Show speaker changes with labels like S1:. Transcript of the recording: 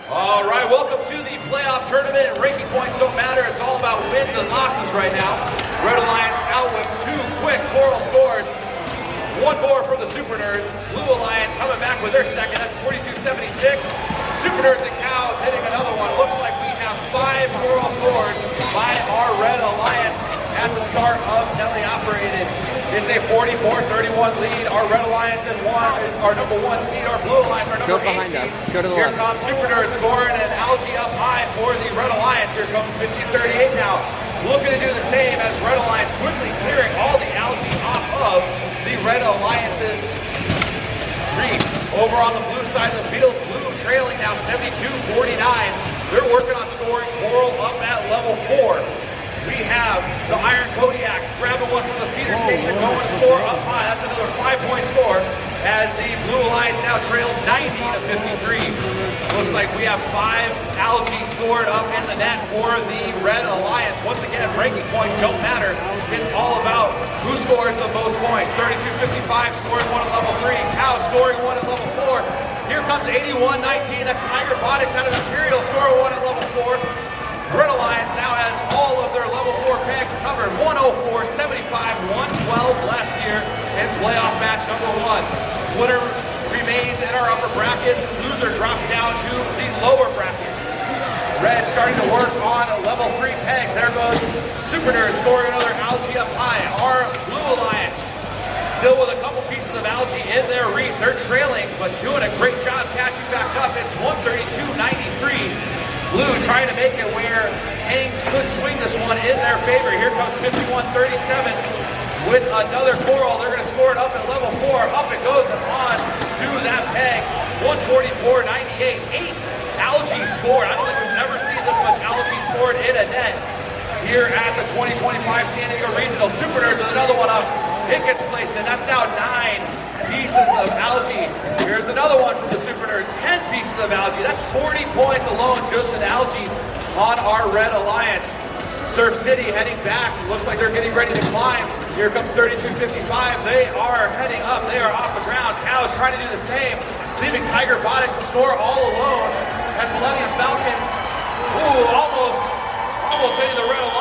S1: All right, welcome to the playoff tournament. Ranking points don't matter. It's all about wins and losses right now. Red Alliance out with 2 quick Coral scores. 1 more for the SuperNURDs. Blue Alliance coming back with their second. That's 42-76. SuperNURDs and Cows hitting another one. Looks like we have 5 Coral scored by our Red Alliance at the start of teleoperated. It's a 44-31 lead. Our Red Alliance is our number 1 seed. Our Blue Alliance, our number 8 seed.
S2: Go to the
S1: Here
S2: left.
S1: comes SuperNURDs scoring an Algae up high for the Red Alliance. Here comes 50-38 now. Looking to do the same as Red Alliance quickly clearing all the Algae off of the Red Alliance's reef. Over on the blue side of the field, Blue trailing now 72-49. They're working on scoring Coral up at level 4. We have the Iron Kodiaks grabbing one from the feeder station, going to score up high. That's another 5-point score as the Blue Alliance now trails 90-53. Looks like we have 5 Algae scored up in the net for the Red Alliance. Once again, ranking points don't matter. It's all about who scores the most points. 32-55 scoring 1 at level 3. Cow scoring 1 at level 4. Here comes 81-19. That's TigerBotics out of Imperial scoring 1 at level 4. Red Alliance now has all of their level 4 pegs covered. 104-75, 112 left here in playoff match number 1. Winner remains in our upper bracket. Loser drops down to the lower bracket. Red starting to work on a level 3 peg. There goes SuperNURDs scoring another Algae up high. Our Blue Alliance still with a couple pieces of Algae in their reef. They're trailing, but doing a great job catching back up. It's 132-93. Blue trying to make it where Hangs could swing this one in their favor. Here comes 51-37 with another Coral. They're going to score it up at level 4. Up it goes on to that peg. 144-98. 8 Algae scored. I don't think we've ever seen this much Algae scored in a net here at the 2025 San Diego Regional. SuperNURDs with another one up. It gets placed in. That's now 9 pieces of Algae. Here's another one from the SuperNURDs. 10 pieces of Algae. That's 40 points alone just in Algae on our Red Alliance. Surf City heading back. Looks like they're getting ready to climb. Here comes 32-55. They are heading up. They are off the ground. Cows trying to do the same, leaving TigerBotics to score all alone as Millennium Falcons, almost hitting the Red Alliance.